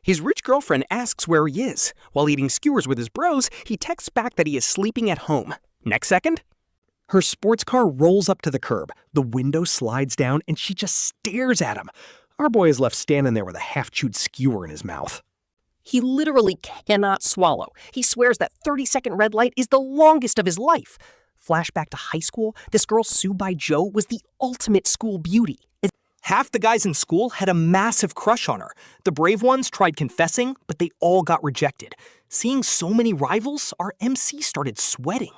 His rich girlfriend asks where he is. While eating skewers with his bros, he texts back that he is sleeping at home. Next second, her sports car rolls up to the curb. The window slides down and she just stares at him. Our boy is left standing there with a half-chewed skewer in his mouth. He literally cannot swallow. He swears that 30-second red light is the longest of his life. Flashback to high school, this girl Su Baizhou was the ultimate school beauty. Half the guys in school had a massive crush on her. The brave ones tried confessing, but they all got rejected. Seeing so many rivals, our MC started sweating.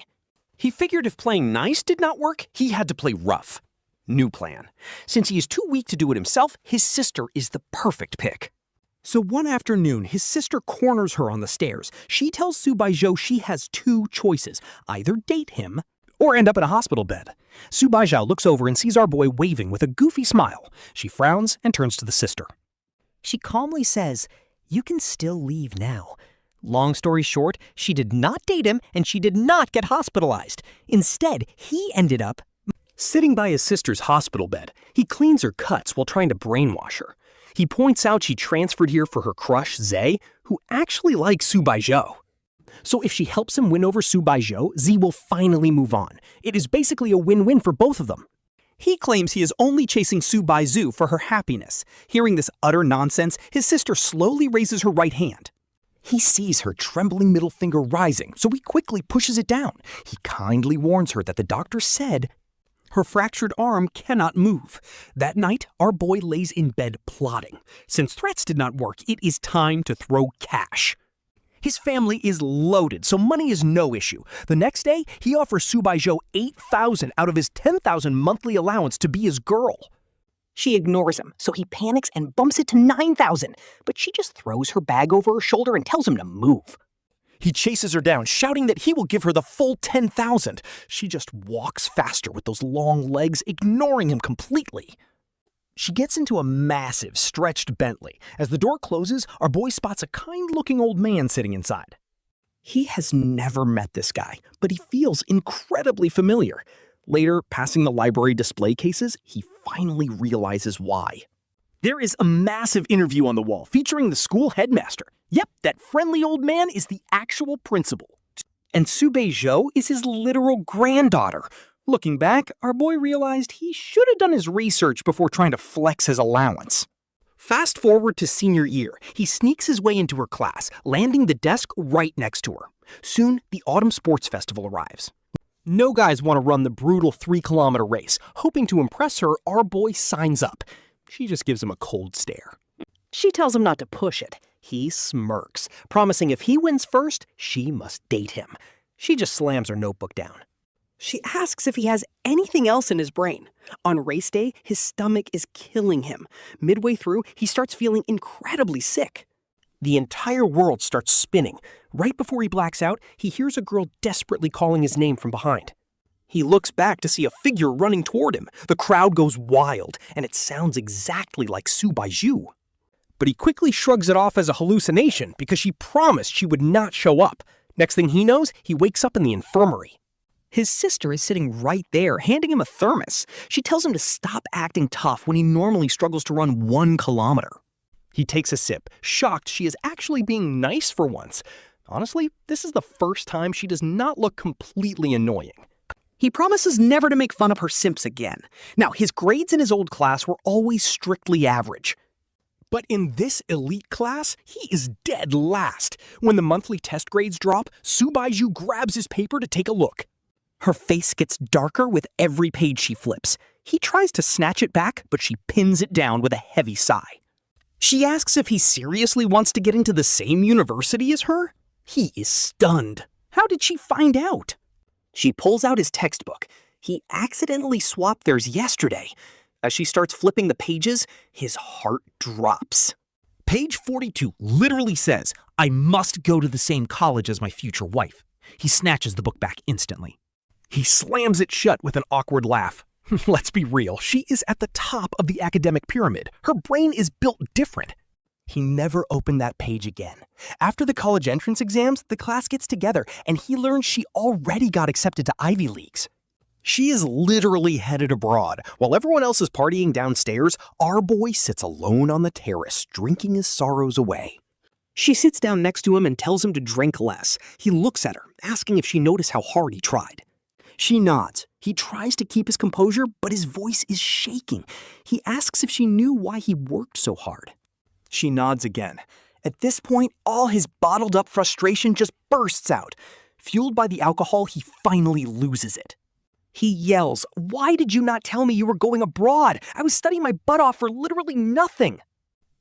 He figured if playing nice did not work, he had to play rough. New plan. Since he is too weak to do it himself, his sister is the perfect pick. So one afternoon, his sister corners her on the stairs. She tells Su Baizhou she has two choices, either date him or end up in a hospital bed. Su Baizhou looks over and sees our boy waving with a goofy smile. She frowns and turns to the sister. She calmly says, "You can still leave now." Long story short, she did not date him and she did not get hospitalized. Instead, he ended up sitting by his sister's hospital bed. He cleans her cuts while trying to brainwash her. He points out she transferred here for her crush, Zay, who actually likes Su Baizhou. So if she helps him win over Su Baizhou, Z will finally move on. It is basically a win-win for both of them. He claims he is only chasing Su Baizhou for her happiness. Hearing this utter nonsense, his sister slowly raises her right hand. He sees her trembling middle finger rising, so he quickly pushes it down. He kindly warns her that the doctor said her fractured arm cannot move. That night, our boy lays in bed plotting. Since threats did not work, it is time to throw cash. His family is loaded, so money is no issue. The next day, he offers Su Baizhou $8,000 out of his $10,000 monthly allowance to be his girl. She ignores him, so he panics and bumps it to $9,000, but she just throws her bag over her shoulder and tells him to move. He chases her down, shouting that he will give her the full $10,000. She just walks faster with those long legs, ignoring him completely. She gets into a massive, stretched Bentley. As the door closes, our boy spots a kind-looking old man sitting inside. He has never met this guy, but he feels incredibly familiar. Later, passing the library display cases, he finally realizes why. There is a massive interview on the wall featuring the school headmaster. Yep, that friendly old man is the actual principal. And Su Baizhou is his literal granddaughter. Looking back, our boy realized he should have done his research before trying to flex his allowance. Fast forward to senior year, he sneaks his way into her class, landing the desk right next to her. Soon, the Autumn Sports Festival arrives. No guys want to run the brutal 3-kilometer race. Hoping to impress her, our boy signs up. She just gives him a cold stare. She tells him not to push it. He smirks, promising if he wins first, she must date him. She just slams her notebook down. She asks if he has anything else in his brain. On race day, his stomach is killing him. Midway through, he starts feeling incredibly sick. The entire world starts spinning. Right before he blacks out, he hears a girl desperately calling his name from behind. He looks back to see a figure running toward him. The crowd goes wild, and it sounds exactly like Su Baizhou. But he quickly shrugs it off as a hallucination because she promised she would not show up. Next thing he knows, he wakes up in the infirmary. His sister is sitting right there, handing him a thermos. She tells him to stop acting tough when he normally struggles to run 1 kilometer. He takes a sip, shocked she is actually being nice for once. Honestly, this is the first time she does not look completely annoying. He promises never to make fun of her simps again. Now, his grades in his old class were always strictly average. But in this elite class, he is dead last. When the monthly test grades drop, Su Baizhou grabs his paper to take a look. Her face gets darker with every page she flips. He tries to snatch it back, but she pins it down with a heavy sigh. She asks if he seriously wants to get into the same university as her. He is stunned. How did she find out? She pulls out his textbook. He accidentally swapped theirs yesterday. As she starts flipping the pages, his heart drops. Page 42 literally says, "I must go to the same college as my future wife." He snatches the book back instantly. He slams it shut with an awkward laugh. Let's be real, she is at the top of the academic pyramid. Her brain is built different. He never opened that page again. After the college entrance exams, the class gets together, and he learns she already got accepted to Ivy Leagues. She is literally headed abroad. While everyone else is partying downstairs, our boy sits alone on the terrace, drinking his sorrows away. She sits down next to him and tells him to drink less. He looks at her, asking if she noticed how hard he tried. She nods. He tries to keep his composure, but his voice is shaking. He asks if she knew why he worked so hard. She nods again. At this point, all his bottled-up frustration just bursts out. Fueled by the alcohol, he finally loses it. He yells, "Why did you not tell me you were going abroad? I was studying my butt off for literally nothing."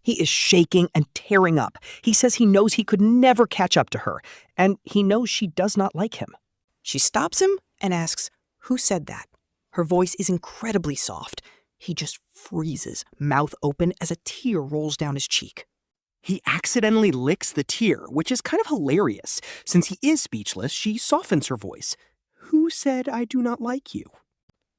He is shaking and tearing up. He says he knows he could never catch up to her, and he knows she does not like him. She stops him and asks, "Who said that?" Her voice is incredibly soft. He just freezes, mouth open as a tear rolls down his cheek. He accidentally licks the tear, which is kind of hilarious. Since he is speechless, she softens her voice. "Who said I do not like you?"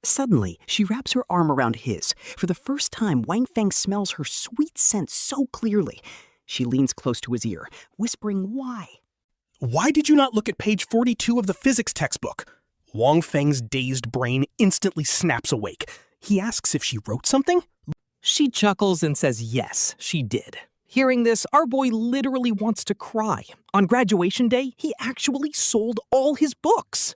Suddenly, she wraps her arm around his. For the first time, Wang Feng smells her sweet scent so clearly. She leans close to his ear, whispering why. "Why did you not look at page 42 of the physics textbook?" Wang Feng's dazed brain instantly snaps awake. He asks if she wrote something. She chuckles and says yes, she did. Hearing this, our boy literally wants to cry. On graduation day, he actually sold all his books.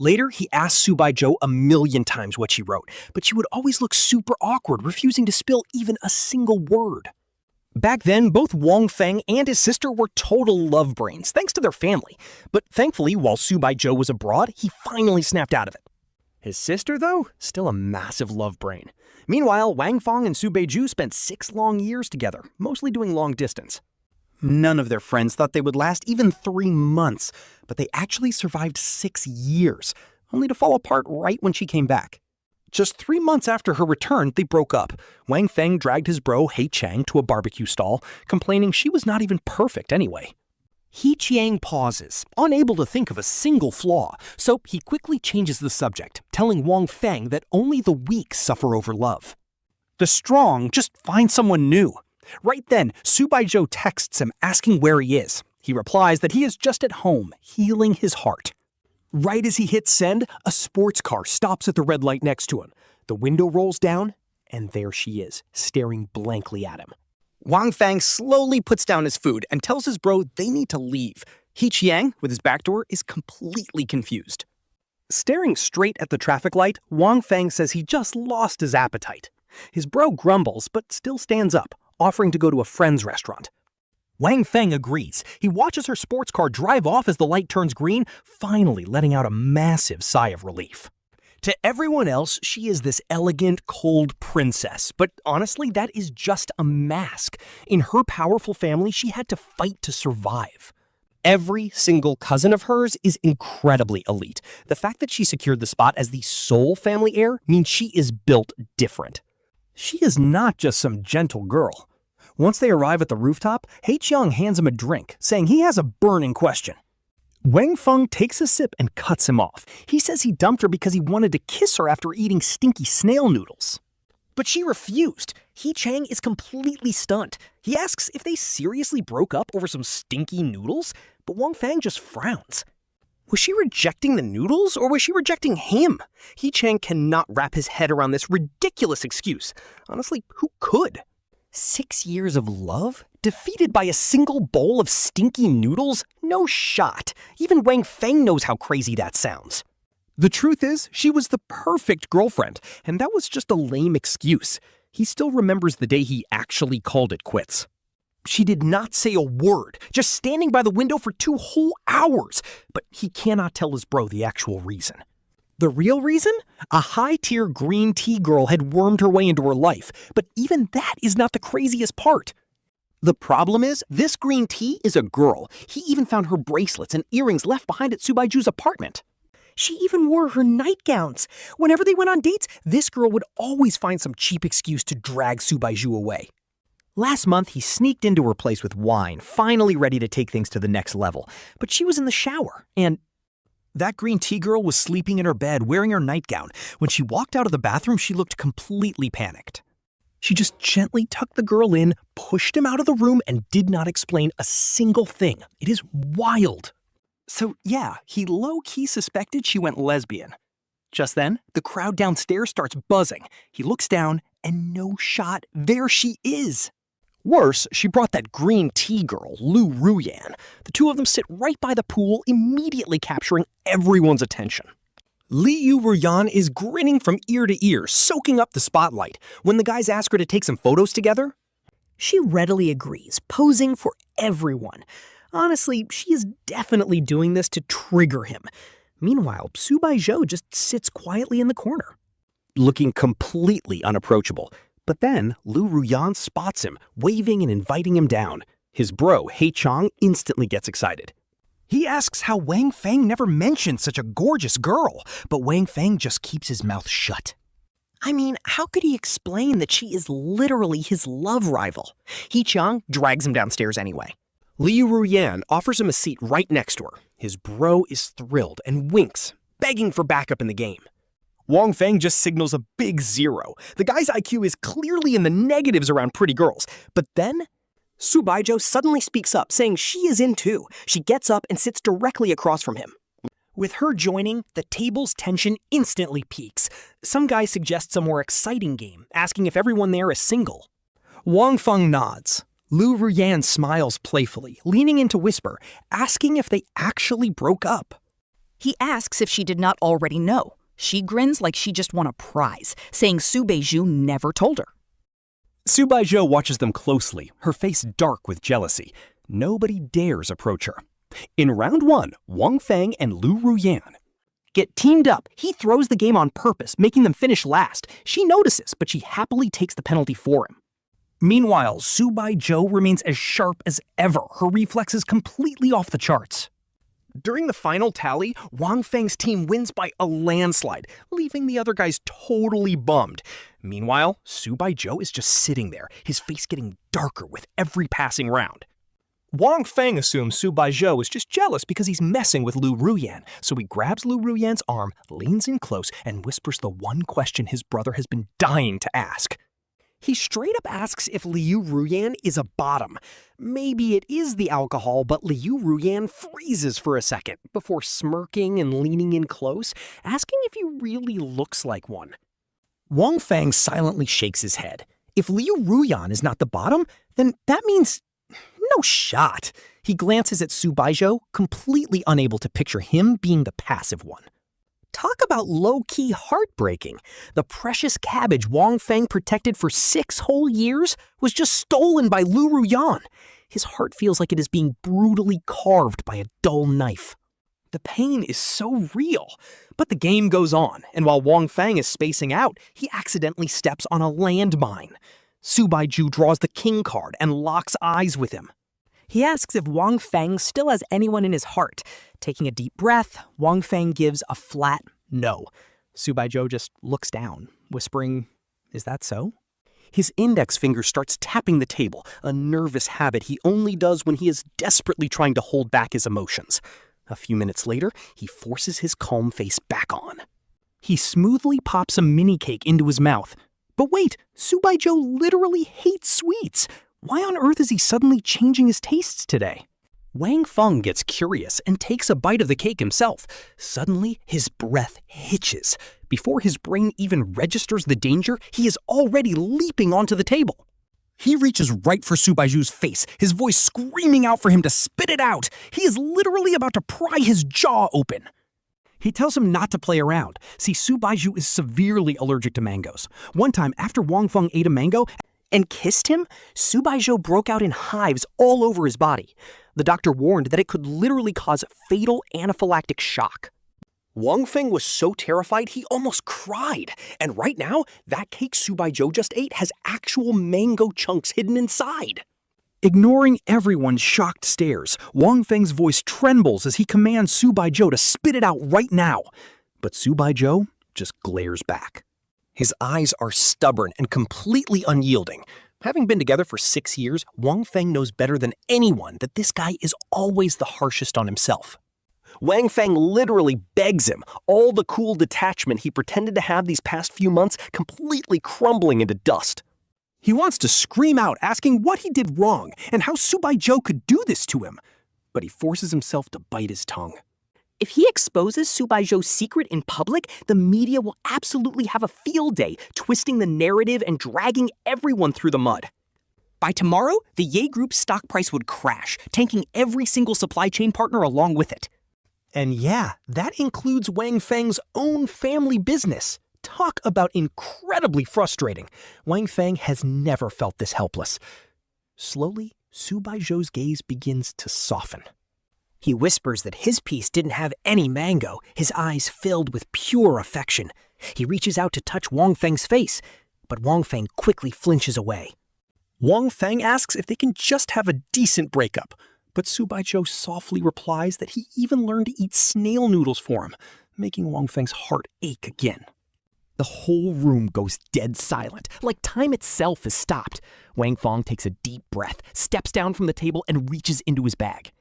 Later, he asked Su Baizhou a million times what she wrote, but she would always look super awkward, refusing to spill even a single word. Back then, both Wang Feng and his sister were total love brains, thanks to their family. But thankfully, while Su Baizhou was abroad, he finally snapped out of it. His sister, though, still a massive love brain. Meanwhile, Wang Feng and Su Baizhou spent 6 long years together, mostly doing long distance. None of their friends thought they would last even 3 months, but they actually survived 6 years, only to fall apart right when she came back. Just 3 months after her return, they broke up. Wang Feng dragged his bro He Chang to a barbecue stall, complaining she was not even perfect anyway. He Chang pauses, unable to think of a single flaw, so he quickly changes the subject, telling Wang Feng that only the weak suffer over love. The strong just find someone new. Right then, Su Baizhou texts him asking where he is. He replies that he is just at home, healing his heart. Right as he hits send, a sports car stops at the red light next to him. The window rolls down, and there she is, staring blankly at him. Wang Feng slowly puts down his food and tells his bro they need to leave. He Qiang, with his back door, is completely confused. Staring straight at the traffic light, Wang Feng says he just lost his appetite. His bro grumbles, but still stands up, offering to go to a friend's restaurant. Wang Feng agrees. He watches her sports car drive off as the light turns green, finally letting out a massive sigh of relief. To everyone else, she is this elegant, cold princess, but honestly, that is just a mask. In her powerful family, she had to fight to survive. Every single cousin of hers is incredibly elite. The fact that she secured the spot as the sole family heir means she is built different. She is not just some gentle girl. Once they arrive at the rooftop, He Qiang hands him a drink, saying he has a burning question. Wang Feng takes a sip and cuts him off. He says he dumped her because he wanted to kiss her after eating stinky snail noodles. But she refused. He Chang is completely stunned. He asks if they seriously broke up over some stinky noodles, but Wang Feng just frowns. Was she rejecting the noodles, or was she rejecting him? He Chang cannot wrap his head around this ridiculous excuse. Honestly, who could? 6 years of love? Defeated by a single bowl of stinky noodles? No shot. Even Wang Feng knows how crazy that sounds. The truth is, she was the perfect girlfriend, and that was just a lame excuse. He still remembers the day he actually called it quits. She did not say a word, just standing by the window for 2 whole hours, but he cannot tell his bro the actual reason. The real reason? A high-tier green tea girl had wormed her way into her life, but even that is not the craziest part. The problem is, this green tea is a girl. He even found her bracelets and earrings left behind at Su Baizhou's apartment. She even wore her nightgowns. Whenever they went on dates, this girl would always find some cheap excuse to drag Su Baizhou away. Last month, he sneaked into her place with wine, finally ready to take things to the next level. But she was in the shower, and that green tea girl was sleeping in her bed, wearing her nightgown. When she walked out of the bathroom, she looked completely panicked. She just gently tucked the girl in, pushed him out of the room, and did not explain a single thing. It is wild. So yeah, he low-key suspected she went lesbian. Just then, the crowd downstairs starts buzzing. He looks down, and no shot, there she is. Worse, she brought that green tea girl, Lu Ruyan. The two of them sit right by the pool, immediately capturing everyone's attention. Liu Ruyan is grinning from ear to ear, soaking up the spotlight. When the guys ask her to take some photos together, She readily agrees, posing for everyone. Honestly, she is definitely doing this to trigger him. Meanwhile, Su Baizhou just sits quietly in the corner. looking completely unapproachable. But then Lu Ruyan spots him, waving and inviting him down. His bro, Hei Chang, instantly gets excited. He asks how Wang Feng never mentioned such a gorgeous girl, but Wang Feng just keeps his mouth shut. I mean, how could he explain that she is literally his love rival? Hei Chang drags him downstairs anyway. Liu Ruyan offers him a seat right next to her. His bro is thrilled and winks, begging for backup in the game. Wang Feng just signals a big 0. The guy's IQ is clearly in the negatives around pretty girls. But then, Su Baizhou suddenly speaks up, saying she is in too. She gets up and sits directly across from him. With her joining, the table's tension instantly peaks. Some guy suggests a more exciting game, asking if everyone there is single. Wang Feng nods. Lu Ruyan smiles playfully, leaning in to whisper, asking if they actually broke up. He asks if she did not already know. She grins like she just won a prize, saying Su Baizhou never told her. Su Baizhou watches them closely, her face dark with jealousy. Nobody dares approach her. In round 1, Wang Feng and Lu Ruyan get teamed up. He throws the game on purpose, making them finish last. She notices, but she happily takes the penalty for him. Meanwhile, Su Baizhou remains as sharp as ever, her reflexes completely off the charts. During the final tally, Wang Feng's team wins by a landslide, leaving the other guys totally bummed. Meanwhile, Su Baizhou is just sitting there, his face getting darker with every passing round. Wang Feng assumes Su Baizhou is just jealous because he's messing with Lu Ruyan, so he grabs Lu Ruyan's arm, leans in close, and whispers the one question his brother has been dying to ask. He straight up asks if Liu Ruyan is a bottom. Maybe it is the alcohol, but Liu Ruyan freezes for a second before smirking and leaning in close, asking if he really looks like one. Wang Feng silently shakes his head. If Liu Ruyan is not the bottom, then that means no shot. He glances at Su Baizhou, completely unable to picture him being the passive one. Talk about low-key heartbreaking. The precious cabbage Wang Feng protected for 6 whole years was just stolen by Lu Ruyan. His heart feels like it is being brutally carved by a dull knife. The pain is so real. But the game goes on, and while Wang Feng is spacing out, he accidentally steps on a landmine. Su Baizhou draws the king card and locks eyes with him. He asks if Wang Feng still has anyone in his heart. Taking a deep breath, Wang Feng gives a flat no. Su Baizhou just looks down, whispering, "Is that so?" His index finger starts tapping the table, a nervous habit he only does when he is desperately trying to hold back his emotions. A few minutes later, he forces his calm face back on. He smoothly pops a mini cake into his mouth. But wait, Su Baizhou literally hates sweets. Why on earth is he suddenly changing his tastes today? Wang Feng gets curious and takes a bite of the cake himself. Suddenly, his breath hitches. Before his brain even registers the danger, he is already leaping onto the table. He reaches right for Su Baizhou's face, his voice screaming out for him to spit it out. He is literally about to pry his jaw open. He tells him not to play around. See, Su Baizhou is severely allergic to mangoes. One time, after Wang Feng ate a mango and kissed him, Su Baizhou broke out in hives all over his body. The doctor warned that it could literally cause fatal anaphylactic shock. Wang Feng was so terrified he almost cried. And right now, that cake Su Baizhou just ate has actual mango chunks hidden inside. Ignoring everyone's shocked stares, Wang Feng's voice trembles as he commands Su Baizhou to spit it out right now. But Su Baizhou just glares back. His eyes are stubborn and completely unyielding. Having been together for 6 years, Wang Feng knows better than anyone that this guy is always the harshest on himself. Wang Feng literally begs him, all the cool detachment he pretended to have these past few months completely crumbling into dust. He wants to scream out, asking what he did wrong and how Su Baizhou could do this to him. But he forces himself to bite his tongue. If he exposes Su Baizhou's secret in public, the media will absolutely have a field day, twisting the narrative and dragging everyone through the mud. By tomorrow, the Ye Group's stock price would crash, tanking every single supply chain partner along with it. And yeah, that includes Wang Feng's own family business. Talk about incredibly frustrating. Wang Feng has never felt this helpless. Slowly, Su Baizhou's gaze begins to soften. He whispers that his piece didn't have any mango, his eyes filled with pure affection. He reaches out to touch Wang Feng's face, but Wang Feng quickly flinches away. Wang Feng asks if they can just have a decent breakup, but Su Baizhou softly replies that he even learned to eat snail noodles for him, making Wang Feng's heart ache again. The whole room goes dead silent, like time itself has stopped. Wang Feng takes a deep breath, steps down from the table, and reaches into his bag.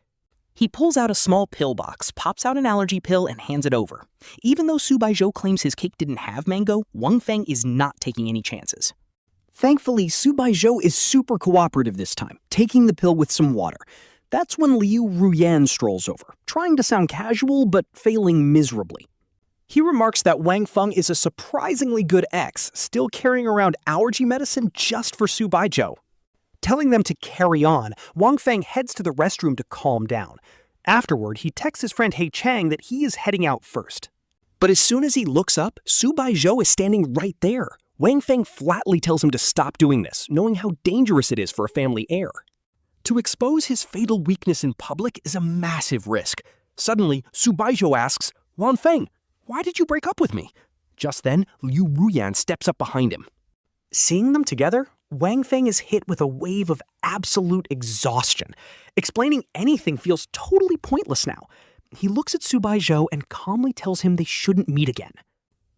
He pulls out a small pill box, pops out an allergy pill, and hands it over. Even though Su Baizhou claims his cake didn't have mango, Wang Feng is not taking any chances. Thankfully, Su Baizhou is super cooperative this time, taking the pill with some water. That's when Ruyan strolls over, trying to sound casual but failing miserably. He remarks that Wang Feng is a surprisingly good ex, still carrying around allergy medicine just for Su Baizhou. Telling them to carry on, Wang Feng heads to the restroom to calm down. Afterward, he texts his friend He Chang that he is heading out first. But as soon as he looks up, Su Baizhou is standing right there. Wang Feng flatly tells him to stop doing this, knowing how dangerous it is for a family heir. To expose his fatal weakness in public is a massive risk. Suddenly, Su Baizhou asks, "Wang Feng, why did you break up with me?" Just then, Ruyan steps up behind him. Seeing them together, Wang Feng is hit with a wave of absolute exhaustion. Explaining anything feels totally pointless now. He looks at Su Baizhou and calmly tells him they shouldn't meet again.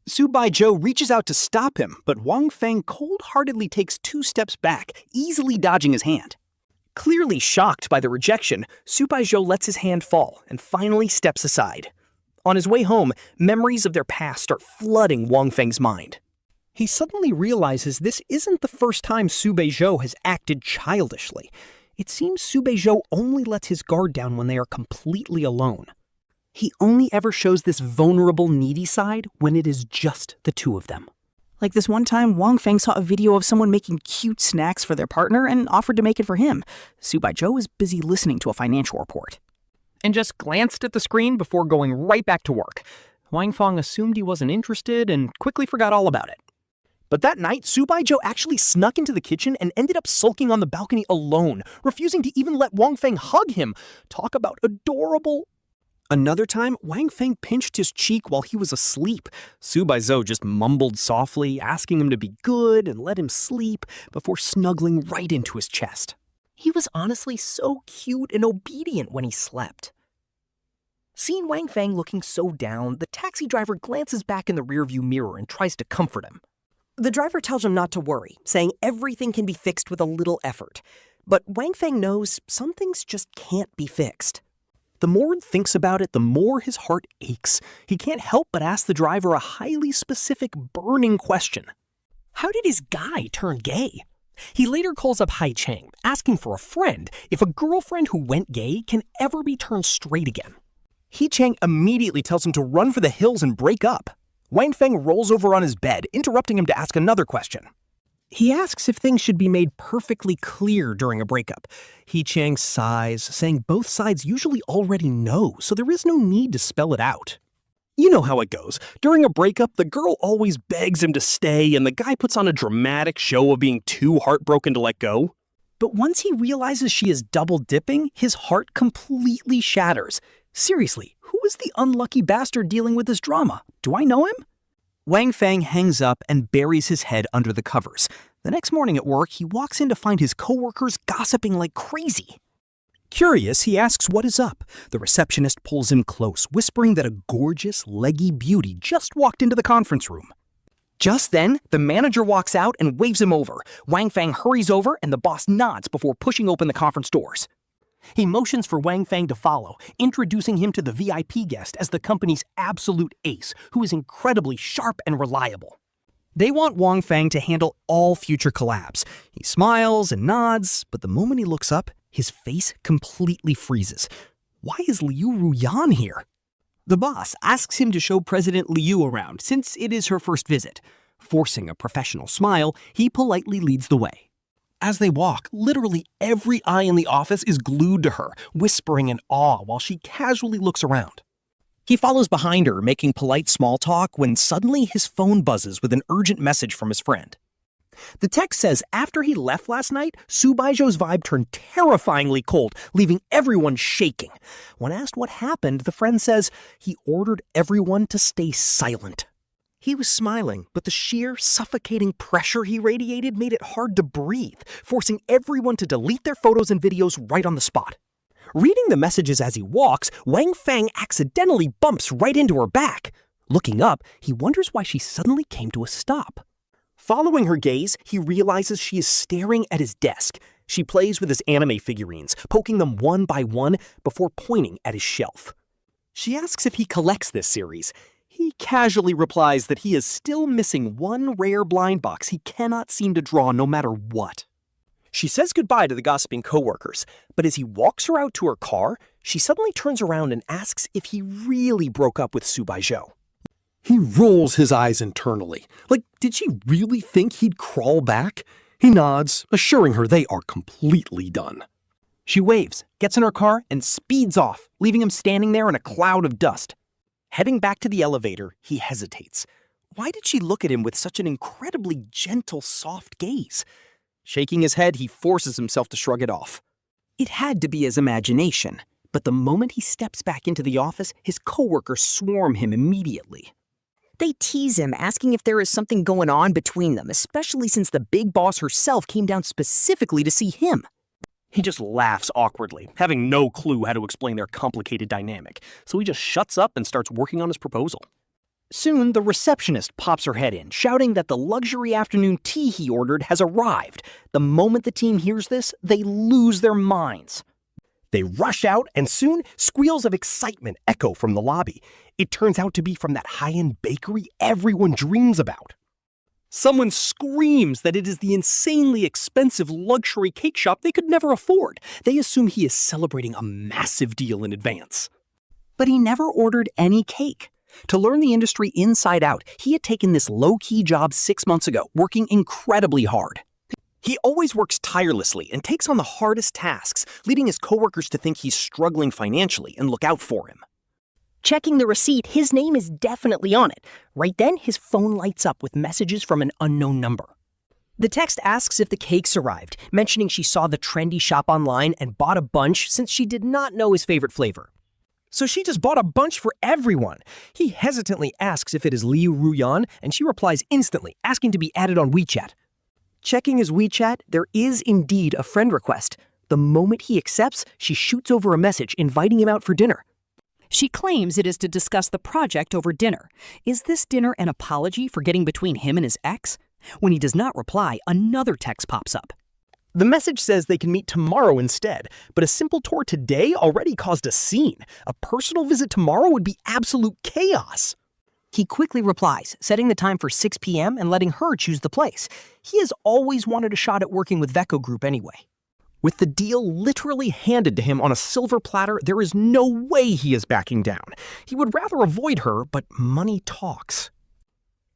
Su Baizhou reaches out to stop him, but Wang Feng cold-heartedly takes 2 steps back, easily dodging his hand. Clearly shocked by the rejection, Su Baizhou lets his hand fall and finally steps aside. On his way home, memories of their past start flooding Wang Feng's mind. He suddenly realizes this isn't the first time Su Baizhou has acted childishly. It seems Su Baizhou only lets his guard down when they are completely alone. He only ever shows this vulnerable, needy side when it is just the two of them. Like this one time, Wang Feng saw a video of someone making cute snacks for their partner and offered to make it for him. Su Baizhou was busy listening to a financial report. And just glanced at the screen before going right back to work. Wang Feng assumed he wasn't interested and quickly forgot all about it. But that night, Su Baizhou actually snuck into the kitchen and ended up sulking on the balcony alone, refusing to even let Wang Feng hug him. Talk about adorable. Another time, Wang Feng pinched his cheek while he was asleep. Su Baizhou just mumbled softly, asking him to be good and let him sleep before snuggling right into his chest. He was honestly so cute and obedient when he slept. Seeing Wang Feng looking so down, the taxi driver glances back in the rearview mirror and tries to comfort him. The driver tells him not to worry, saying everything can be fixed with a little effort. But Wang Feng knows some things just can't be fixed. The more he thinks about it, the more his heart aches. He can't help but ask the driver a highly specific, burning question. How did his guy turn gay? He later calls up Hai Chang, asking for a friend if a girlfriend who went gay can ever be turned straight again. He Chang immediately tells him to run for the hills and break up. Wang Feng rolls over on his bed, interrupting him to ask another question. He asks if things should be made perfectly clear during a breakup. He Chang sighs, saying both sides usually already know, so there is no need to spell it out. You know how it goes. During a breakup, the girl always begs him to stay, and the guy puts on a dramatic show of being too heartbroken to let go. But once he realizes she is double-dipping, his heart completely shatters. Seriously, who is the unlucky bastard dealing with this drama? Do I know him? Wang Feng hangs up and buries his head under the covers. The next morning at work, he walks in to find his coworkers gossiping like crazy. Curious, he asks what is up. The receptionist pulls him close, whispering that a gorgeous, leggy beauty just walked into the conference room. Just then, the manager walks out and waves him over. Wang Feng hurries over and the boss nods before pushing open the conference doors. He motions for Wang Feng to follow, introducing him to the VIP guest as the company's absolute ace, who is incredibly sharp and reliable. They want Wang Feng to handle all future collabs. He smiles and nods, but the moment he looks up, his face completely freezes. Why is Ruyan here? The boss asks him to show President Liu around, since it is her first visit. Forcing a professional smile, he politely leads the way. As they walk, literally every eye in the office is glued to her, whispering in awe while she casually looks around. He follows behind her, making polite small talk when suddenly his phone buzzes with an urgent message from his friend. The text says after he left last night, Su Baizhou's vibe turned terrifyingly cold, leaving everyone shaking. When asked what happened, the friend says he ordered everyone to stay silent. He was smiling, but the sheer, suffocating pressure he radiated made it hard to breathe, forcing everyone to delete their photos and videos right on the spot. Reading the messages as he walks, Wang Feng accidentally bumps right into her back. Looking up, he wonders why she suddenly came to a stop. Following her gaze, he realizes she is staring at his desk. She plays with his anime figurines, poking them one by one before pointing at his shelf. She asks if he collects this series. He casually replies that he is still missing one rare blind box he cannot seem to draw no matter what. She says goodbye to the gossiping coworkers, but as he walks her out to her car, she suddenly turns around and asks if he really broke up with Su Baizhou. He rolls his eyes internally. Like, did she really think he'd crawl back? He nods, assuring her they are completely done. She waves, gets in her car, and speeds off, leaving him standing there in a cloud of dust. Heading back to the elevator, he hesitates. Why did she look at him with such an incredibly gentle, soft gaze? Shaking his head, he forces himself to shrug it off. It had to be his imagination, but the moment he steps back into the office, his coworkers swarm him immediately. They tease him, asking if there is something going on between them, especially since the big boss herself came down specifically to see him. He just laughs awkwardly, having no clue how to explain their complicated dynamic, so he just shuts up and starts working on his proposal. Soon, the receptionist pops her head in, shouting that the luxury afternoon tea he ordered has arrived. The moment the team hears this, they lose their minds. They rush out, and soon, squeals of excitement echo from the lobby. It turns out to be from that high-end bakery everyone dreams about. Someone screams that it is the insanely expensive luxury cake shop they could never afford. They assume he is celebrating a massive deal in advance. But he never ordered any cake. To learn the industry inside out, he had taken this low-key job 6 months ago, working incredibly hard. He always works tirelessly and takes on the hardest tasks, leading his coworkers to think he's struggling financially and look out for him. Checking the receipt, his name is definitely on it. Right then, his phone lights up with messages from an unknown number. The text asks if the cakes arrived, mentioning she saw the trendy shop online and bought a bunch since she did not know his favorite flavor. So she just bought a bunch for everyone. He hesitantly asks if it is Liu Ruyan, and she replies instantly, asking to be added on WeChat. Checking his WeChat, there is indeed a friend request. The moment he accepts, she shoots over a message inviting him out for dinner. She claims it is to discuss the project over dinner. Is this dinner an apology for getting between him and his ex? When he does not reply, another text pops up. The message says they can meet tomorrow instead, but a simple tour today already caused a scene. A personal visit tomorrow would be absolute chaos. He quickly replies, setting the time for 6 p.m. and letting her choose the place. He has always wanted a shot at working with Veko Group anyway. With the deal literally handed to him on a silver platter, there is no way he is backing down. He would rather avoid her, but money talks.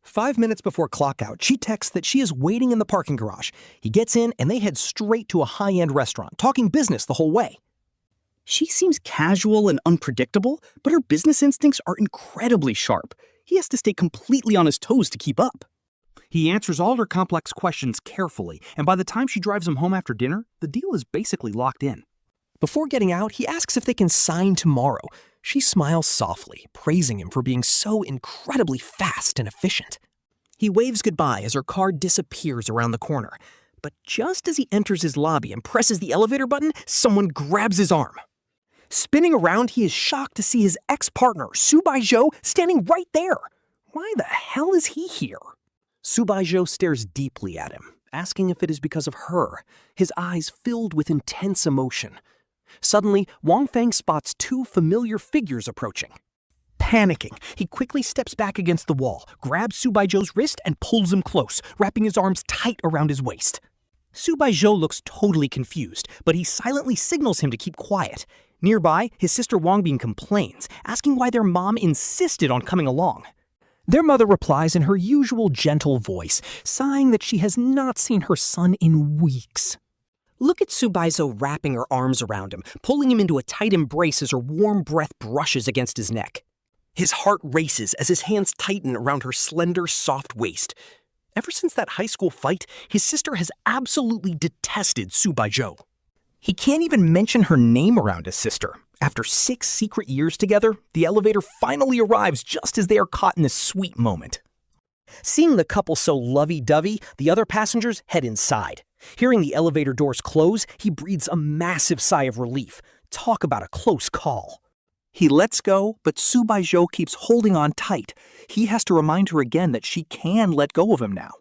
5 minutes before clock out, she texts that she is waiting in the parking garage. He gets in and they head straight to a high-end restaurant, talking business the whole way. She seems casual and unpredictable, but her business instincts are incredibly sharp. He has to stay completely on his toes to keep up. He answers all her complex questions carefully, and by the time she drives him home after dinner, the deal is basically locked in. Before getting out, he asks if they can sign tomorrow. She smiles softly, praising him for being so incredibly fast and efficient. He waves goodbye as her car disappears around the corner. But just as he enters his lobby and presses the elevator button, someone grabs his arm. Spinning around, he is shocked to see his ex-partner, Su Baizhou, standing right there. Why the hell is he here? Su Baizhou stares deeply at him, asking if it is because of her, his eyes filled with intense emotion. Suddenly, Wang Feng spots two familiar figures approaching. Panicking, he quickly steps back against the wall, grabs Su Baizhou's wrist and pulls him close, wrapping his arms tight around his waist. Su Baizhou looks totally confused, but he silently signals him to keep quiet. Nearby, his sister Wangbin complains, asking why their mom insisted on coming along. Their mother replies in her usual gentle voice, sighing that she has not seen her son in weeks. Look at Su Baizhou wrapping her arms around him, pulling him into a tight embrace as her warm breath brushes against his neck. His heart races as his hands tighten around her slender, soft waist. Ever since that high school fight, his sister has absolutely detested Su Baizhou. He can't even mention her name around his sister. After 6 secret years together, the elevator finally arrives just as they are caught in this sweet moment. Seeing the couple so lovey-dovey, the other passengers head inside. Hearing the elevator doors close, he breathes a massive sigh of relief. Talk about a close call. He lets go, but Su Baizhou keeps holding on tight. He has to remind her again that she can let go of him now.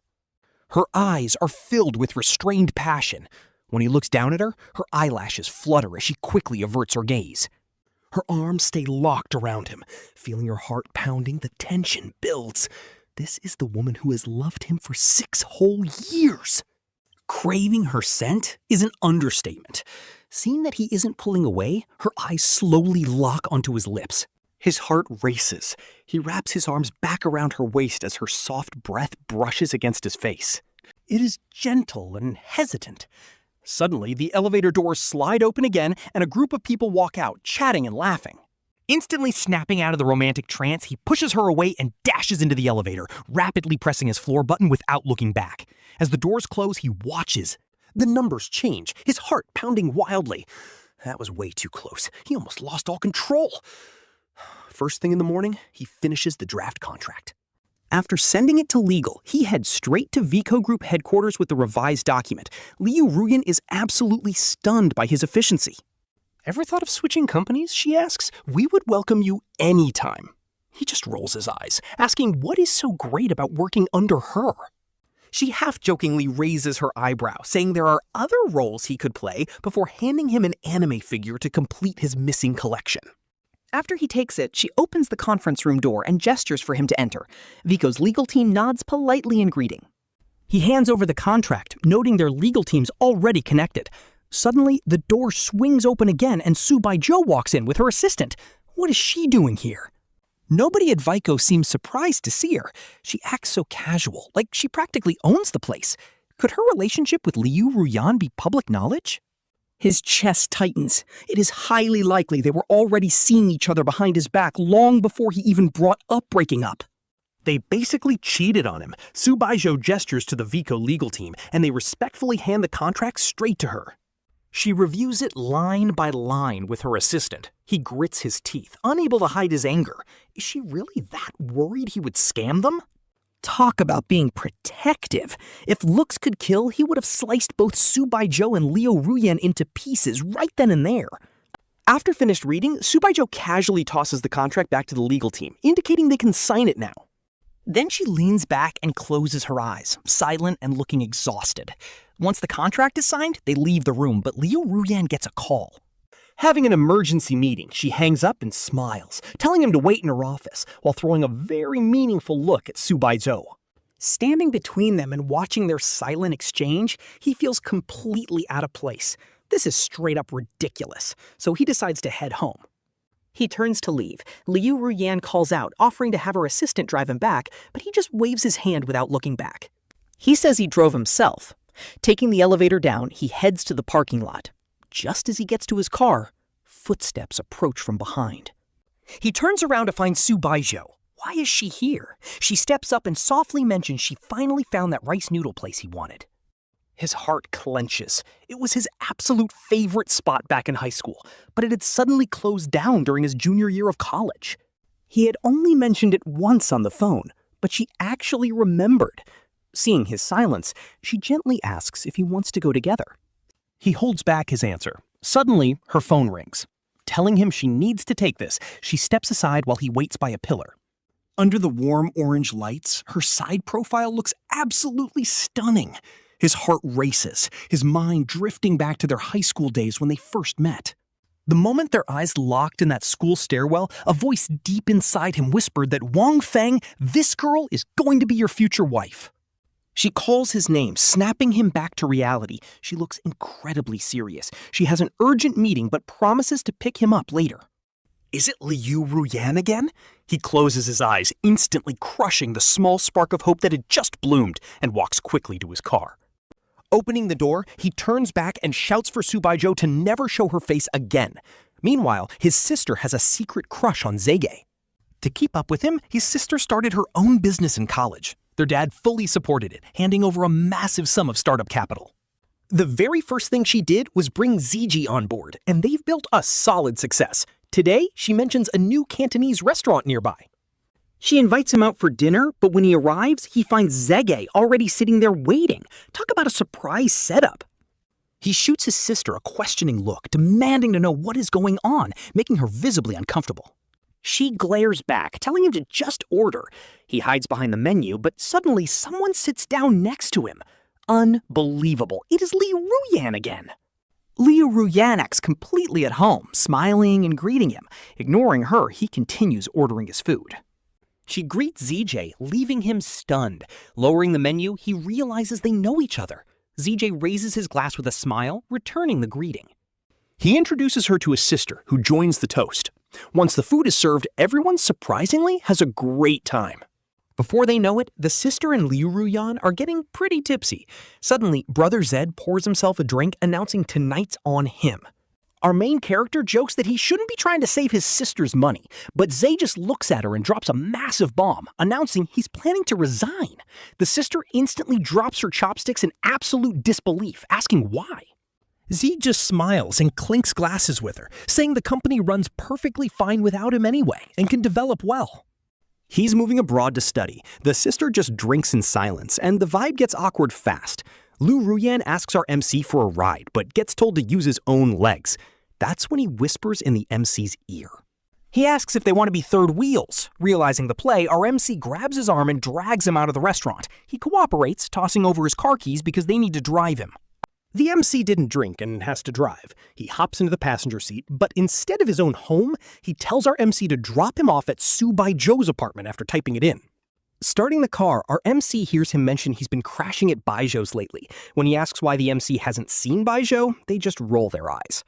Her eyes are filled with restrained passion. When he looks down at her, her eyelashes flutter as she quickly averts her gaze. Her arms stay locked around him. Feeling her heart pounding, the tension builds. This is the woman who has loved him for 6 whole years. Craving her scent is an understatement. Seeing that he isn't pulling away, her eyes slowly lock onto his lips. His heart races. He wraps his arms back around her waist as her soft breath brushes against his face. It is gentle and hesitant. Suddenly, the elevator doors slide open again and a group of people walk out, chatting and laughing. Instantly snapping out of the romantic trance, he pushes her away and dashes into the elevator, rapidly pressing his floor button without looking back. As the doors close, he watches. The numbers change, his heart pounding wildly. That was way too close. He almost lost all control. First thing in the morning, he finishes the draft contract. After sending it to legal, he heads straight to Vico Group headquarters with the revised document. Liu Ruyan is absolutely stunned by his efficiency. Ever thought of switching companies, she asks? We would welcome you anytime. He just rolls his eyes, asking what is so great about working under her. She half-jokingly raises her eyebrow, saying there are other roles he could play before handing him an anime figure to complete his missing collection. After he takes it, she opens the conference room door and gestures for him to enter. Vico's legal team nods politely in greeting. He hands over the contract, noting their legal team's already connected. Suddenly, the door swings open again and Su Baizhou walks in with her assistant. What is she doing here? Nobody at Vico seems surprised to see her. She acts so casual, like she practically owns the place. Could her relationship with Liu Ruyan be public knowledge? His chest tightens. It is highly likely they were already seeing each other behind his back long before he even brought up breaking up. They basically cheated on him. Su Baizhou gestures to the Vico legal team, and they respectfully hand the contract straight to her. She reviews it line by line with her assistant. He grits his teeth, unable to hide his anger. Is she really that worried he would scam them? Talk about being protective. If looks could kill, he would have sliced both Su Baizhou and Liu Ruyan into pieces right then and there. After finished reading, Su Baizhou casually tosses the contract back to the legal team, indicating they can sign it now. Then she leans back and closes her eyes, silent and looking exhausted. Once the contract is signed, they leave the room, but Liu Ruyan gets a call. Having an emergency meeting, she hangs up and smiles, telling him to wait in her office, while throwing a very meaningful look at Su Baizhou. Standing between them and watching their silent exchange, he feels completely out of place. This is straight up ridiculous, so he decides to head home. He turns to leave. Liu Ruyan calls out, offering to have her assistant drive him back, but he just waves his hand without looking back. He says he drove himself. Taking the elevator down, he heads to the parking lot. Just as he gets to his car, footsteps approach from behind. He turns around to find Su Baizhou. Why is she here? She steps up and softly mentions she finally found that rice noodle place he wanted. His heart clenches. It was his absolute favorite spot back in high school, but it had suddenly closed down during his junior year of college. He had only mentioned it once on the phone, but she actually remembered. Seeing his silence, she gently asks if he wants to go together. He holds back his answer. Suddenly, her phone rings. Telling him she needs to take this, she steps aside while he waits by a pillar. Under the warm orange lights, her side profile looks absolutely stunning. His heart races, his mind drifting back to their high school days when they first met. The moment their eyes locked in that school stairwell, a voice deep inside him whispered that Wang Feng, this girl is going to be your future wife. She calls his name, snapping him back to reality. She looks incredibly serious. She has an urgent meeting but promises to pick him up later. Is it Liu Ruyan again? He closes his eyes, instantly crushing the small spark of hope that had just bloomed, and walks quickly to his car. Opening the door, he turns back and shouts for Su Baizhou to never show her face again. Meanwhile, his sister has a secret crush on Zege. To keep up with him, his sister started her own business in college. Their dad fully supported it, handing over a massive sum of startup capital. The very first thing she did was bring Ziji on board, and they've built a solid success. Today, she mentions a new Cantonese restaurant nearby. She invites him out for dinner, but when he arrives, he finds Zege already sitting there waiting. Talk about a surprise setup. He shoots his sister a questioning look, demanding to know what is going on, making her visibly uncomfortable. She glares back, telling him to just order. He hides behind the menu, but suddenly someone sits down next to him. Unbelievable. It is Liu Ruyan again. Liu Ruyan acts completely at home, smiling and greeting him. Ignoring her, he continues ordering his food. She greets ZJ, leaving him stunned. Lowering the menu, he realizes they know each other. ZJ raises his glass with a smile, returning the greeting. He introduces her to his sister, who joins the toast. Once the food is served, everyone surprisingly has a great time. Before they know it, the sister and Liu Ruyan are getting pretty tipsy. Suddenly, Brother Zed pours himself a drink, announcing tonight's on him. Our main character jokes that he shouldn't be trying to save his sister's money, but Zay just looks at her and drops a massive bomb, announcing he's planning to resign. The sister instantly drops her chopsticks in absolute disbelief, asking why. Z just smiles and clinks glasses with her, saying the company runs perfectly fine without him anyway and can develop well. He's moving abroad to study. The sister just drinks in silence, and the vibe gets awkward fast. Liu Ruyan asks our MC for a ride, but gets told to use his own legs. That's when he whispers in the MC's ear. He asks if they want to be third wheels. Realizing the play, our MC grabs his arm and drags him out of the restaurant. He cooperates, tossing over his car keys because they need to drive him. The MC didn't drink and has to drive. He hops into the passenger seat, but instead of his own home, he tells our MC to drop him off at Su Baizhou's apartment after typing it in. Starting the car, our MC hears him mention he's been crashing at Baizhou's lately. When he asks why the MC hasn't seen Baizhou, they just roll their eyes.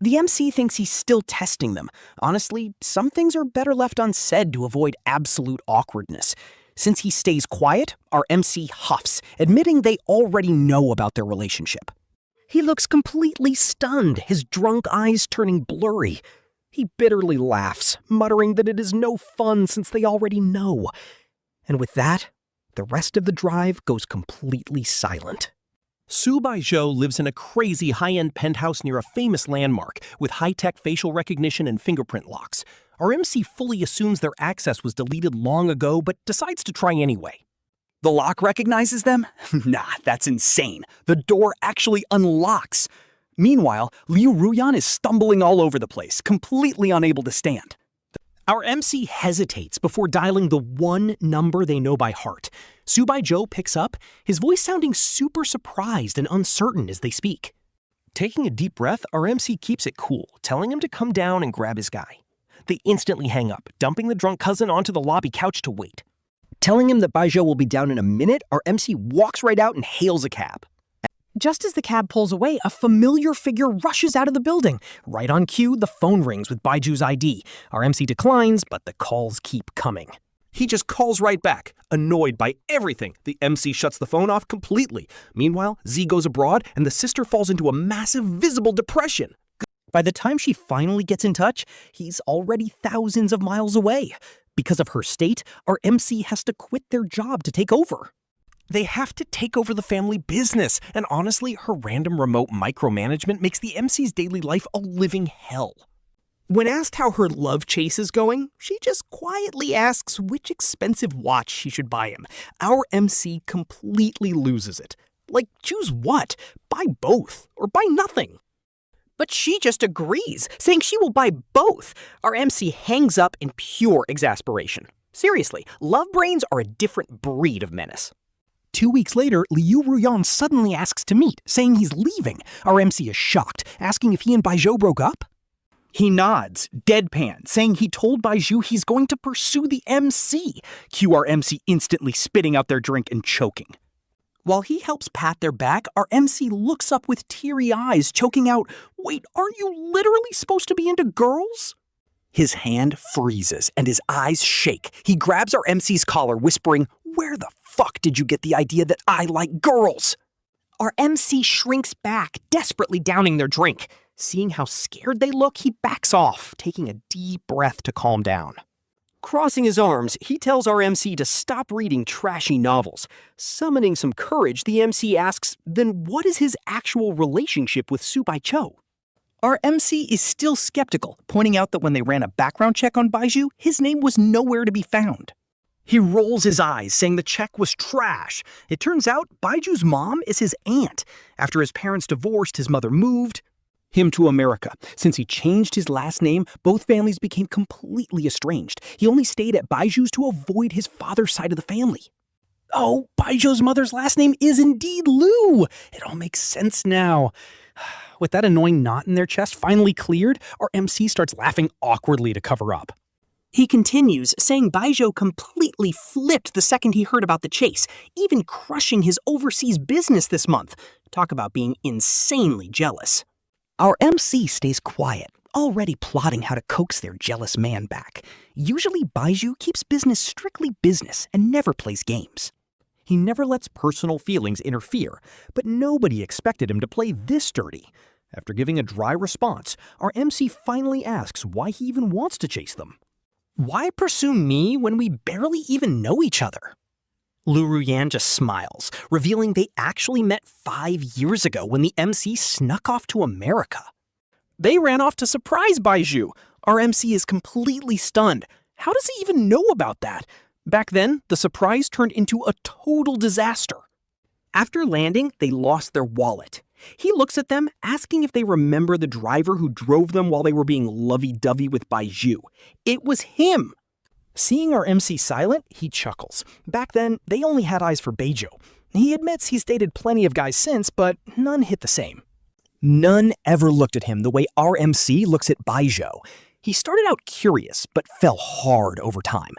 The MC thinks he's still testing them. Honestly, some things are better left unsaid to avoid absolute awkwardness. Since he stays quiet, our MC huffs, admitting they already know about their relationship. He looks completely stunned, his drunk eyes turning blurry. He bitterly laughs, muttering that it is no fun since they already know. And with that, the rest of the drive goes completely silent. Su Baizhou lives in a crazy high-end penthouse near a famous landmark with high-tech facial recognition and fingerprint locks. Our MC fully assumes their access was deleted long ago, but decides to try anyway. The lock recognizes them? Nah, that's insane. The door actually unlocks. Meanwhile, Liu Ruyan is stumbling all over the place, completely unable to stand. Our MC hesitates before dialing the one number they know by heart. Su Baizhou picks up, his voice sounding super surprised and uncertain as they speak. Taking a deep breath, our MC keeps it cool, telling him to come down and grab his guy. They instantly hang up, dumping the drunk cousin onto the lobby couch to wait. Telling him that Baizhou will be down in a minute, our MC walks right out and hails a cab. Just as the cab pulls away, a familiar figure rushes out of the building. Right on cue, the phone rings with Baizhou's ID. Our MC declines, but the calls keep coming. He just calls right back, annoyed by everything. The MC shuts the phone off completely. Meanwhile, Z goes abroad, and the sister falls into a massive visible depression. By the time she finally gets in touch, he's already thousands of miles away. Because of her state, our MC has to quit their job to take over. They have to take over the family business, and honestly, her random remote micromanagement makes the MC's daily life a living hell. When asked how her love chase is going, she just quietly asks which expensive watch she should buy him. Our MC completely loses it. Like, choose what? Buy both, or buy nothing. But she just agrees, saying she will buy both. Our MC hangs up in pure exasperation. Seriously, love brains are a different breed of menace. 2 weeks later, Liu Ruyan suddenly asks to meet, saying he's leaving. Our MC is shocked, asking if he and Baizhou broke up. He nods, deadpan, saying he told Baizhou he's going to pursue the MC. Cue our MC instantly spitting out their drink and choking. While he helps pat their back, our MC looks up with teary eyes, choking out, "Wait, aren't you literally supposed to be into girls?" His hand freezes and his eyes shake. He grabs our MC's collar, whispering, "Where the fuck did you get the idea that I like girls?" Our MC shrinks back, desperately downing their drink. Seeing how scared they look, he backs off, taking a deep breath to calm down. Crossing his arms, he tells our MC to stop reading trashy novels. Summoning some courage, the MC asks, then what is his actual relationship with Su Baizhou? Our MC is still skeptical, pointing out that when they ran a background check on Baizhou, his name was nowhere to be found. He rolls his eyes, saying the check was trash. It turns out Baizhou's mom is his aunt. After his parents divorced, his mother moved him to America. Since he changed his last name, both families became completely estranged. He only stayed at Baizhou's to avoid his father's side of the family. Oh, Baizhou's mother's last name is indeed Liu. It all makes sense now. With that annoying knot in their chest finally cleared, our MC starts laughing awkwardly to cover up. He continues, saying Baizhou completely flipped the second he heard about the chase, even crushing his overseas business this month. Talk about being insanely jealous. Our MC stays quiet, already plotting how to coax their jealous man back. Usually Baizhou keeps business strictly business and never plays games. He never lets personal feelings interfere, but nobody expected him to play this dirty. After giving a dry response, our MC finally asks why he even wants to chase them. Why pursue me when we barely even know each other? Ruyan just smiles, revealing they actually met 5 years ago when the MC snuck off to America. They ran off to surprise Baizhou. Our MC is completely stunned. How does he even know about that? Back then, the surprise turned into a total disaster. After landing, they lost their wallet. He looks at them, asking if they remember the driver who drove them while they were being lovey-dovey with Baizhou. It was him! Seeing our MC silent, he chuckles. Back then, they only had eyes for Baizhou. He admits he's dated plenty of guys since, but none hit the same. None ever looked at him the way our MC looks at Baizhou. He started out curious, but fell hard over time.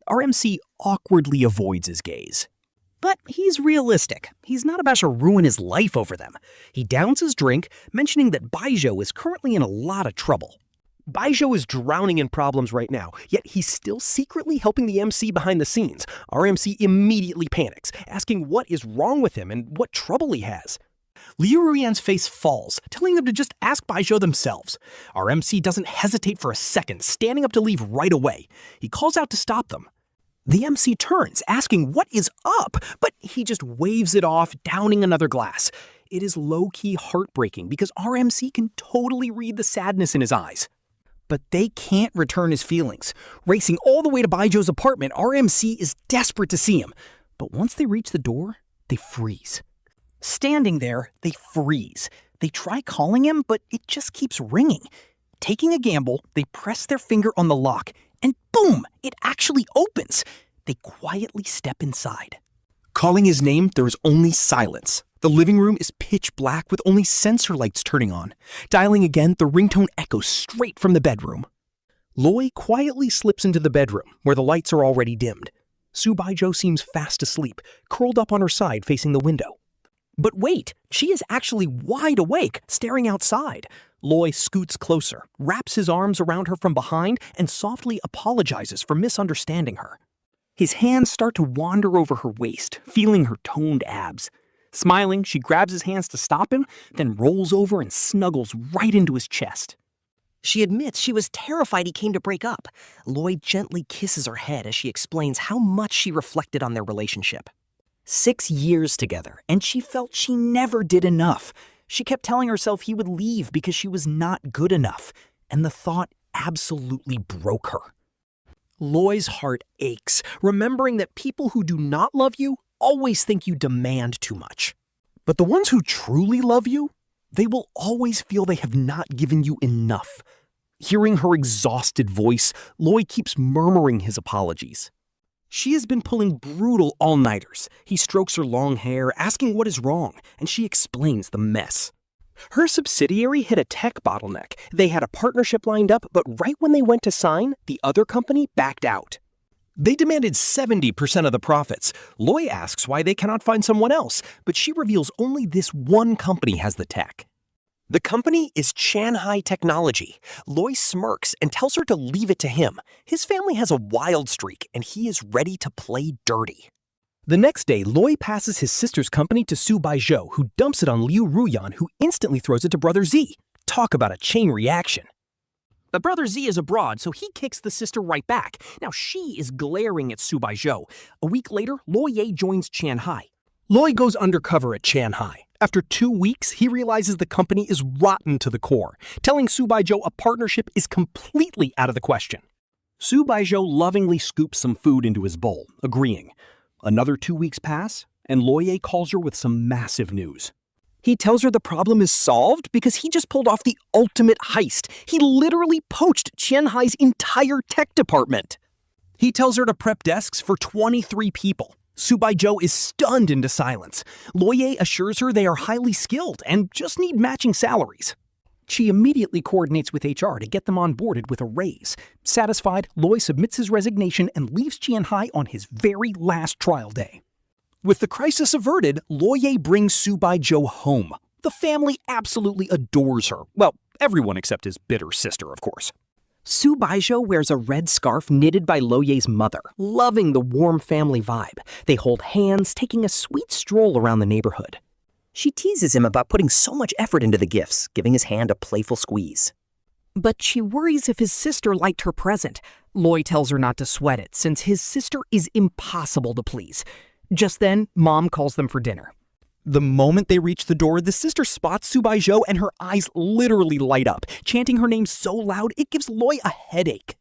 Our MC awkwardly avoids his gaze. But he's realistic. He's not about to ruin his life over them. He downs his drink, mentioning that Baizhou is currently in a lot of trouble. Baizhou is drowning in problems right now, yet he's still secretly helping the MC behind the scenes. Our MC immediately panics, asking what is wrong with him and what trouble he has. Ruyan's face falls, telling them to just ask Baizhou themselves. Our MC doesn't hesitate for a second, standing up to leave right away. He calls out to stop them. The MC turns, asking what is up, but he just waves it off, downing another glass. It is low-key heartbreaking because our MC can totally read the sadness in his eyes. But they can't return his feelings. Racing all the way to Baizhou's apartment, our MC is desperate to see him. But once they reach the door, they freeze. Standing there, they freeze. They try calling him, but it just keeps ringing. Taking a gamble, they press their finger on the lock, and boom, it actually opens. They quietly step inside. Calling his name, there is only silence. The living room is pitch black with only sensor lights turning on. Dialing again, the ringtone echoes straight from the bedroom. Loi quietly slips into the bedroom, where the lights are already dimmed. Su Baizhou seems fast asleep, curled up on her side facing the window. But wait, she is actually wide awake, staring outside. Loi scoots closer, wraps his arms around her from behind, and softly apologizes for misunderstanding her. His hands start to wander over her waist, feeling her toned abs. Smiling, she grabs his hands to stop him, then rolls over and snuggles right into his chest. She admits she was terrified he came to break up. Lloyd gently kisses her head as she explains how much she reflected on their relationship. 6 years together, and she felt she never did enough. She kept telling herself he would leave because she was not good enough, and the thought absolutely broke her. Loi's heart aches, remembering that people who do not love you always think you demand too much. But the ones who truly love you, they will always feel they have not given you enough. Hearing her exhausted voice, Loi keeps murmuring his apologies. She has been pulling brutal all-nighters. He strokes her long hair, asking what is wrong, and she explains the mess. Her subsidiary hit a tech bottleneck. They had a partnership lined up, but right when they went to sign, the other company backed out. They demanded 70% of the profits. Loi asks why they cannot find someone else, but she reveals only this one company has the tech. The company is Qianhai Technology. Loy smirks and tells her to leave it to him. His family has a wild streak, and he is ready to play dirty. The next day, Loy passes his sister's company to Su Baizhou, who dumps it on Ruyan, who instantly throws it to Brother Z. Talk about a chain reaction. But Brother Z is abroad, so he kicks the sister right back. Now she is glaring at Su Baizhou. A week later, Loye joins Qianhai. Loy goes undercover at Qianhai. After 2 weeks, he realizes the company is rotten to the core, telling Su Baizhou a partnership is completely out of the question. Su Baizhou lovingly scoops some food into his bowl, agreeing. Another 2 weeks pass, and Loye calls her with some massive news. He tells her the problem is solved because he just pulled off the ultimate heist. He literally poached Qianhai's entire tech department. He tells her to prep desks for 23 people. Su Baizhou is stunned into silence. Loye assures her they are highly skilled and just need matching salaries. She immediately coordinates with HR to get them onboarded with a raise. Satisfied, Loy submits his resignation and leaves Qianhai on his very last trial day. With the crisis averted, Loye brings Su Baizhou home. The family absolutely adores her. Well, everyone except his bitter sister, of course. Su Baizhou wears a red scarf knitted by Loye's mother, loving the warm family vibe. They hold hands, taking a sweet stroll around the neighborhood. She teases him about putting so much effort into the gifts, giving his hand a playful squeeze. But she worries if his sister liked her present. Loy tells her not to sweat it, since his sister is impossible to please. Just then, Mom calls them for dinner. The moment they reach the door, the sister spots Su Baizhou and her eyes literally light up, chanting her name so loud it gives Loy a headache.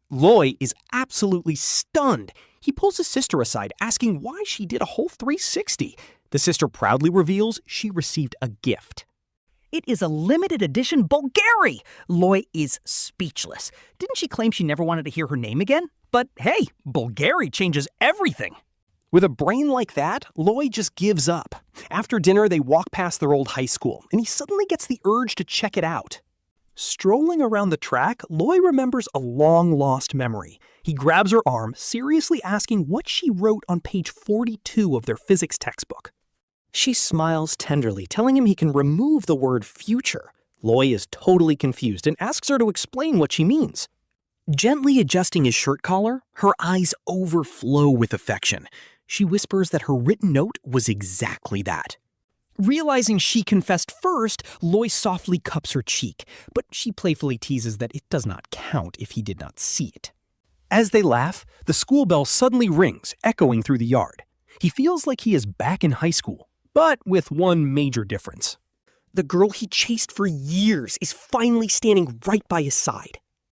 Loy is absolutely stunned. He pulls his sister aside, asking why she did a whole 360. The sister proudly reveals she received a gift. It is a limited edition Bulgari! Loy is speechless. Didn't she claim she never wanted to hear her name again? But hey, Bulgari changes everything. With a brain like that, Loy just gives up. After dinner, they walk past their old high school, and he suddenly gets the urge to check it out. Strolling around the track, Loy remembers a long-lost memory. He grabs her arm, seriously asking what she wrote on page 42 of their physics textbook. She smiles tenderly, telling him he can remove the word future. Loy is totally confused and asks her to explain what she means. Gently adjusting his shirt collar, her eyes overflow with affection. She whispers that her written note was exactly that. Realizing she confessed first, Loy softly cups her cheek, but she playfully teases that it does not count if he did not see it. As they laugh, the school bell suddenly rings, echoing through the yard. He feels like he is back in high school, but with one major difference. The girl he chased for years is finally standing right by his side.